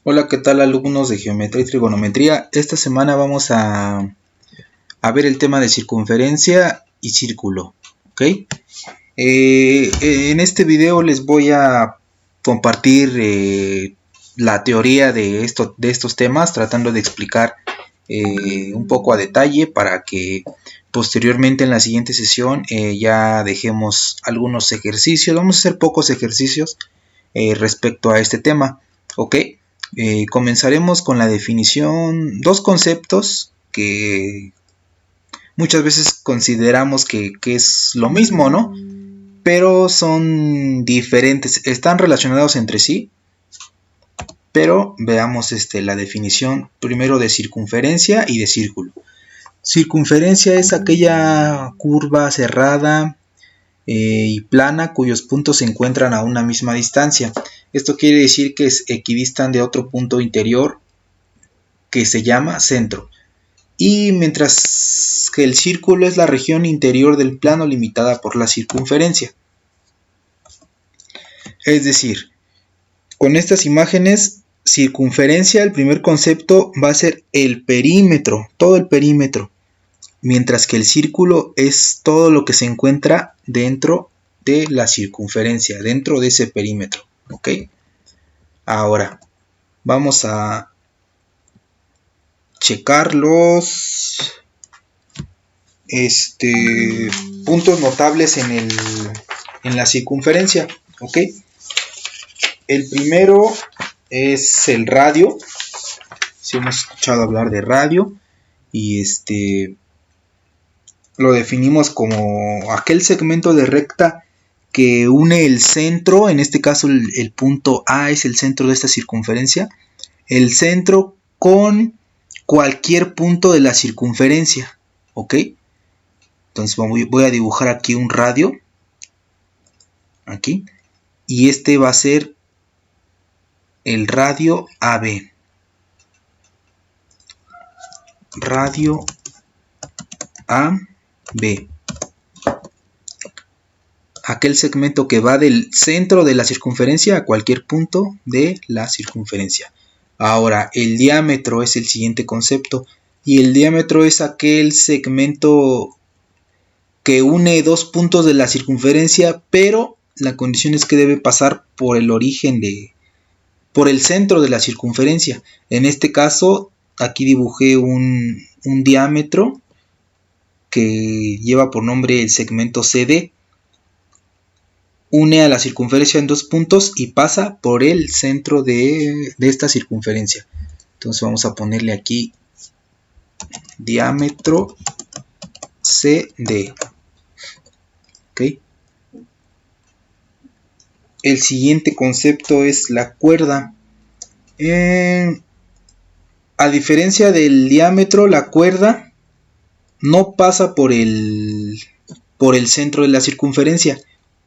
Hola, ¿qué tal alumnos de geometría y trigonometría? Esta semana vamos a ver el tema de circunferencia y círculo, ¿ok? En este video les voy a compartir la teoría de estos temas, tratando de explicar un poco a detalle para que posteriormente en la siguiente sesión ya dejemos algunos ejercicios. Vamos a hacer pocos ejercicios respecto a este tema, ¿ok? Comenzaremos con la definición, dos conceptos que muchas veces consideramos que es lo mismo, ¿no? Pero son diferentes, están relacionados entre sí, pero veamos la definición primero de circunferencia y de círculo. Circunferencia es aquella curva cerrada y plana cuyos puntos se encuentran a una misma distancia. Esto quiere decir que equidistan de otro punto interior que se llama centro. Y mientras que el círculo es la región interior del plano limitada por la circunferencia. Es decir, con estas imágenes, circunferencia, el primer concepto va a ser el perímetro, todo el perímetro, mientras que el círculo es todo lo que se encuentra dentro de la circunferencia, dentro de ese perímetro, ¿ok? Ahora, vamos a checar los puntos notables en la circunferencia, ¿ok? El primero es el radio. Si hemos escuchado hablar de radio, y lo definimos como aquel segmento de recta que une el centro, en este caso el punto A es el centro de esta circunferencia, el centro con cualquier punto de la circunferencia, ¿ok? Entonces voy a dibujar aquí un radio, aquí, y este va a ser el radio AB. Radio AB. Aquel segmento que va del centro de la circunferencia a cualquier punto de la circunferencia. Ahora, el diámetro es el siguiente concepto. Y el diámetro es aquel segmento que une dos puntos de la circunferencia, pero la condición es que debe pasar por el origen por el centro de la circunferencia. En este caso, aquí dibujé un diámetro que lleva por nombre el segmento CD. Une a la circunferencia en dos puntos y pasa por el centro de esta circunferencia. Entonces vamos a ponerle aquí diámetro CD. ¿Ok? El siguiente concepto es la cuerda. A diferencia del diámetro, la cuerda no pasa por el centro de la circunferencia.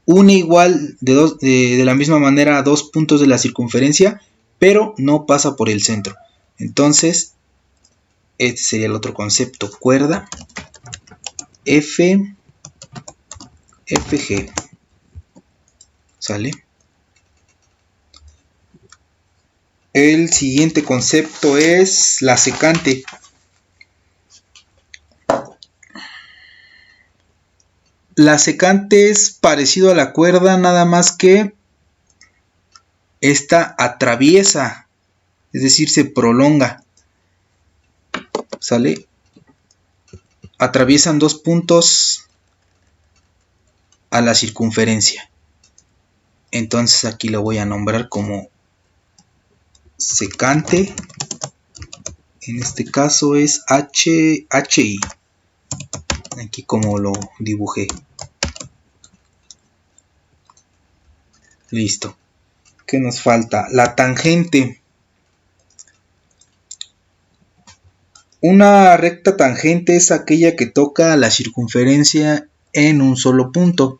Une igual de la misma manera a dos puntos de la circunferencia, pero no pasa por el centro. Entonces, este sería el otro concepto, cuerda FG. ¿Sale? El siguiente concepto es la secante. La secante es parecido a la cuerda, nada más que esta atraviesa, es decir, se prolonga. ¿Sale? Atraviesan dos puntos a la circunferencia. Entonces aquí lo voy a nombrar como secante. En este caso es HI. Aquí como lo dibujé. Listo. ¿Qué nos falta? La tangente. Una recta tangente es aquella que toca la circunferencia en un solo punto.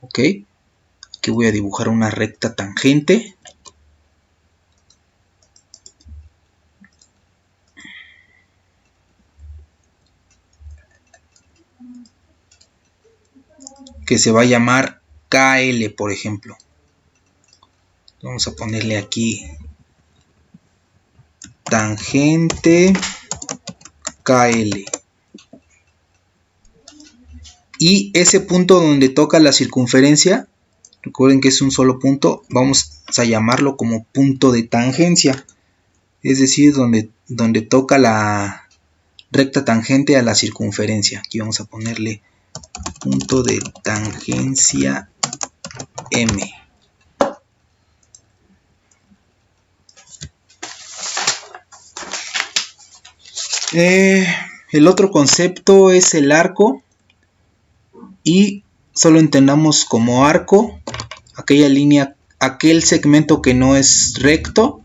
¿Ok? Aquí voy a dibujar una recta tangente. Que se va a llamar KL, por ejemplo. Vamos a ponerle aquí tangente KL. Y ese punto donde toca la circunferencia, recuerden que es un solo punto, vamos a llamarlo como punto de tangencia. Es decir, donde toca la recta tangente a la circunferencia. Aquí vamos a ponerle punto de tangencia M. El otro concepto es el arco, y solo entendamos como arco aquella línea, aquel segmento que no es recto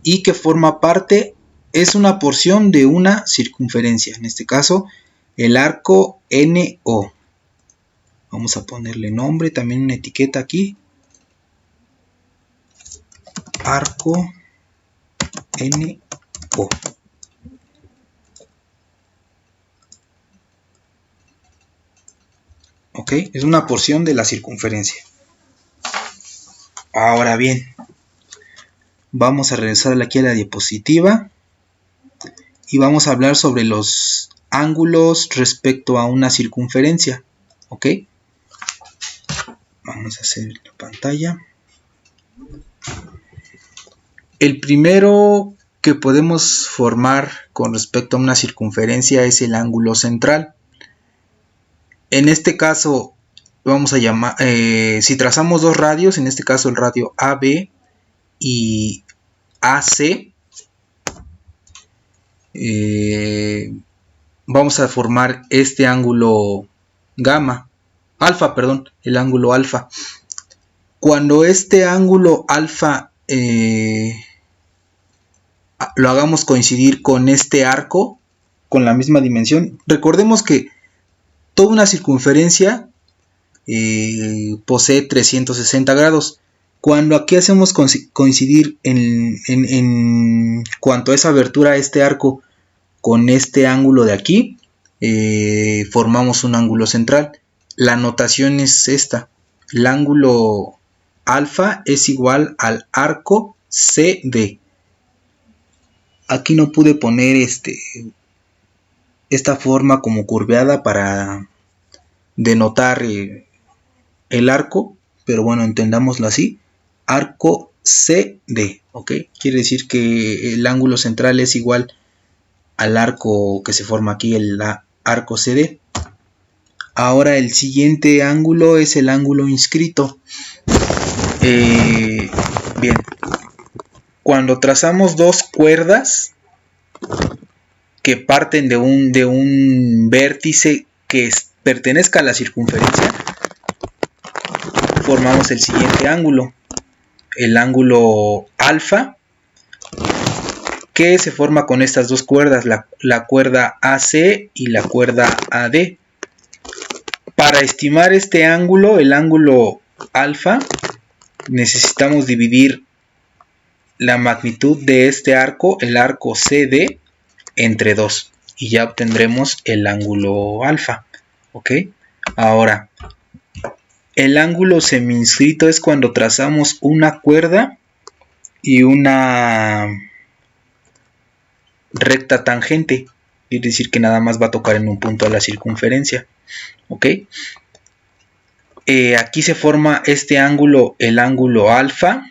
y que forma parte, es una porción de una circunferencia, en este caso el arco NO. Vamos a ponerle nombre, también una etiqueta aquí, arco NO. Ok, es una porción de la circunferencia. Ahora bien, vamos a regresar aquí a la diapositiva y vamos a hablar sobre los ángulos respecto a una circunferencia. Ok, vamos a hacer la pantalla. El primero que podemos formar con respecto a una circunferencia es el ángulo central. En este caso vamos a llamar, si trazamos dos radios, en este caso el radio AB y AC, vamos a formar este ángulo alfa, el ángulo alfa. Cuando este ángulo alfa lo hagamos coincidir con este arco, con la misma dimensión, recordemos que toda una circunferencia posee 360 grados. Cuando aquí hacemos coincidir en cuanto a esa abertura, este arco con este ángulo de aquí, formamos un ángulo central. La notación es esta: el ángulo alfa es igual al arco CD. Aquí no pude poner esta forma como curveada para denotar el arco, pero bueno, entendámoslo así: arco CD, ¿ok? Quiere decir que el ángulo central es igual al arco que se forma aquí, el arco CD. Ahora el siguiente ángulo es el ángulo inscrito. Bien, cuando trazamos dos cuerdas que parten de un vértice que pertenezca a la circunferencia, formamos el siguiente ángulo, el ángulo alfa, que se forma con estas dos cuerdas, la cuerda AC y la cuerda AD. Para estimar este ángulo, el ángulo alfa, necesitamos dividir la magnitud de este arco, el arco CD, entre 2 y ya obtendremos el ángulo alfa. ¿Ok? Ahora, el ángulo semiinscrito es cuando trazamos una cuerda y una recta tangente. Quiere decir que nada más va a tocar en un punto de la circunferencia. ¿Ok? Aquí se forma este ángulo, el ángulo alfa,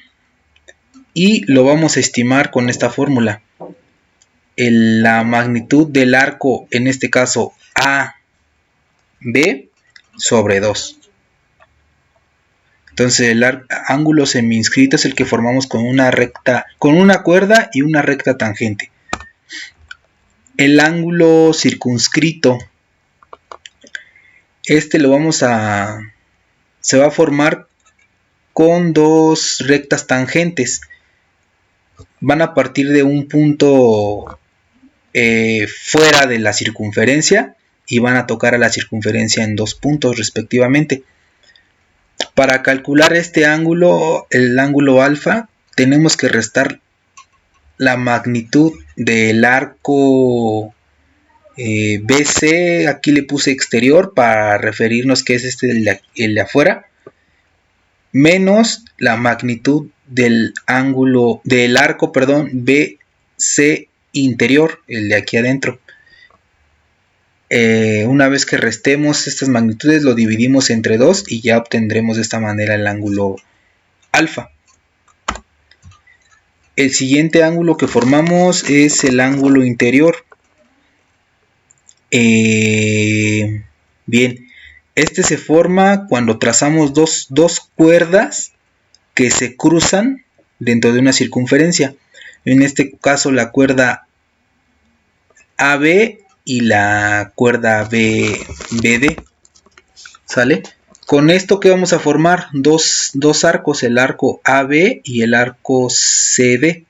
y lo vamos a estimar con esta fórmula. La magnitud del arco, en este caso AB, sobre 2. Entonces el ángulo semiinscrito es el que formamos con una cuerda y una recta tangente. El ángulo circunscrito, se va a formar con dos rectas tangentes. Van a partir de un punto fuera de la circunferencia y van a tocar a la circunferencia en dos puntos respectivamente. Para calcular este ángulo, el ángulo alfa, tenemos que restar la magnitud del arco BC. Aquí le puse exterior para referirnos que es el de afuera, menos la magnitud del arco BCD, interior, el de aquí adentro. Una vez que restemos estas magnitudes, lo dividimos entre 2 y ya obtendremos de esta manera el ángulo alfa. El siguiente ángulo que formamos es el ángulo interior. Bien, este se forma cuando trazamos dos cuerdas que se cruzan dentro de una circunferencia. En este caso la cuerda AB y la cuerda BD. ¿Sale? Con esto que vamos a formar dos arcos, el arco AB y el arco CD.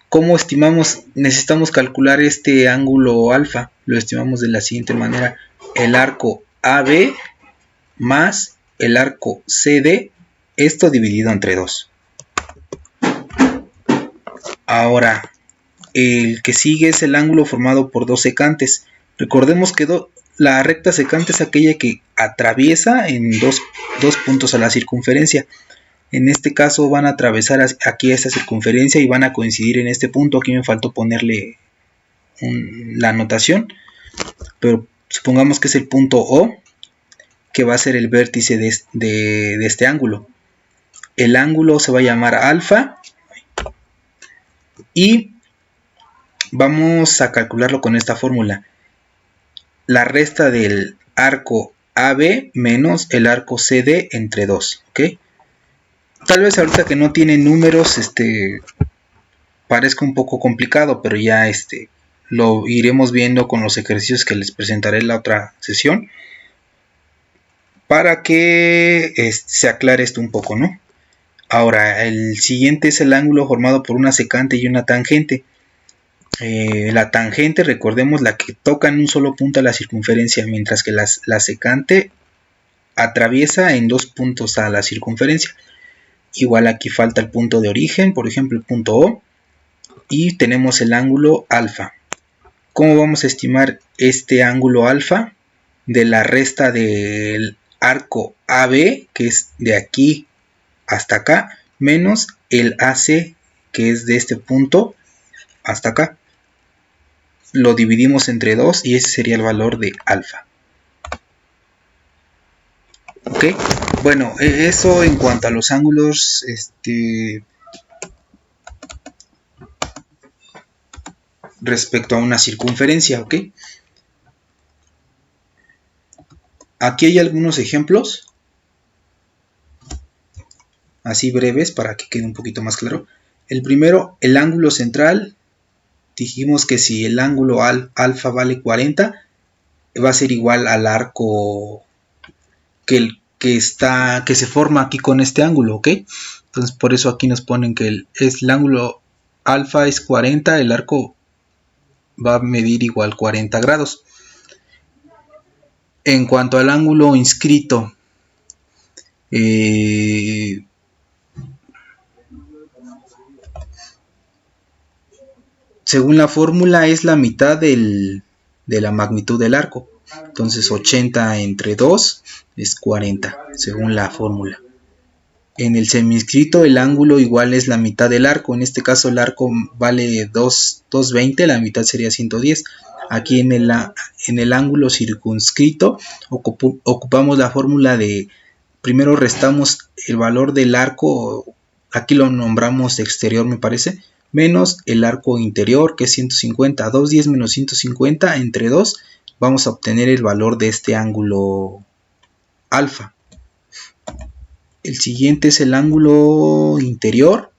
¿Cómo estimamos? Necesitamos calcular este ángulo alfa. Lo estimamos de la siguiente manera. El arco AB más el arco CD, esto dividido entre 2. Ahora, el que sigue es el ángulo formado por dos secantes. Recordemos que la recta secante es aquella que atraviesa en dos puntos a la circunferencia. En este caso van a atravesar aquí esta circunferencia y van a coincidir en este punto. Aquí me faltó ponerle la anotación, pero supongamos que es el punto O, que va a ser el vértice de este ángulo. El ángulo se va a llamar alfa y vamos a calcularlo con esta fórmula. La resta del arco AB menos el arco CD entre 2, ¿ok? Tal vez ahorita que no tiene números, parezca un poco complicado, pero ya lo iremos viendo con los ejercicios que les presentaré en la otra sesión, para que se aclare esto un poco, ¿no? Ahora, el siguiente es el ángulo formado por una secante y una tangente. La tangente, recordemos, la que toca en un solo punto a la circunferencia, mientras que la secante atraviesa en 2 puntos a la circunferencia. Igual aquí falta el punto de origen, por ejemplo el punto O, y tenemos el ángulo alfa. ¿Cómo vamos a estimar este ángulo alfa? De la resta del arco AB, que es de aquí hasta acá, menos el AC, que es de este punto hasta acá. Lo dividimos entre 2 y ese sería el valor de alfa. Ok, bueno, eso en cuanto a los ángulos respecto a una circunferencia, ok. Aquí hay algunos ejemplos así breves para que quede un poquito más claro. El primero, el ángulo central. Dijimos que si el ángulo alfa vale 40, va a ser igual al arco que se forma aquí con este ángulo, ¿ok? Entonces por eso aquí nos ponen que el ángulo alfa es 40, el arco va a medir igual 40 grados. En cuanto al ángulo inscrito, según la fórmula es la mitad de la magnitud del arco. Entonces 80 entre 2 es 40, según la fórmula. En el seminscrito el ángulo igual es la mitad del arco. En este caso el arco vale 220, la mitad sería 110. Aquí en el ángulo circunscrito ocupamos la fórmula de primero restamos el valor del arco, aquí lo nombramos exterior me parece, menos el arco interior que es 150. 210 menos 150 entre 2 vamos a obtener el valor de este ángulo alfa. El siguiente es el ángulo interior.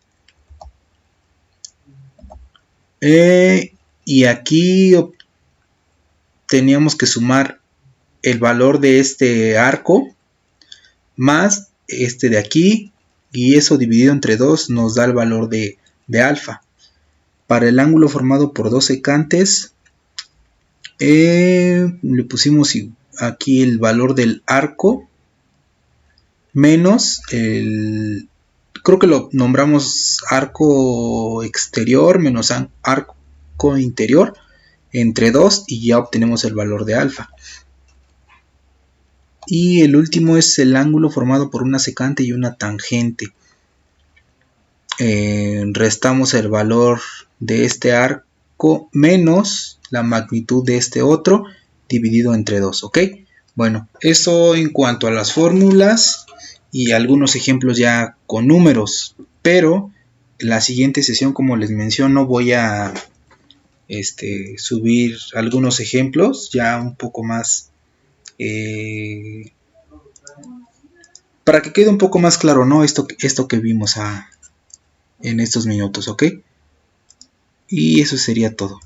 Y aquí teníamos que sumar el valor de este arco más este de aquí, y eso dividido entre 2 nos da el valor de alfa. Para el ángulo formado por dos secantes, le pusimos aquí el valor del arco menos creo que lo nombramos arco exterior menos arco interior entre 2 y ya obtenemos el valor de alfa. Y el último es el ángulo formado por una secante y una tangente. Restamos el valor de este arco, 5 menos la magnitud de este otro dividido entre 2, ¿ok? Bueno, eso en cuanto a las fórmulas y algunos ejemplos ya con números, pero en la siguiente sesión, como les menciono, voy a subir algunos ejemplos ya un poco más para que quede un poco más claro, ¿no? Esto que vimos en estos minutos, ¿ok? Y eso sería todo.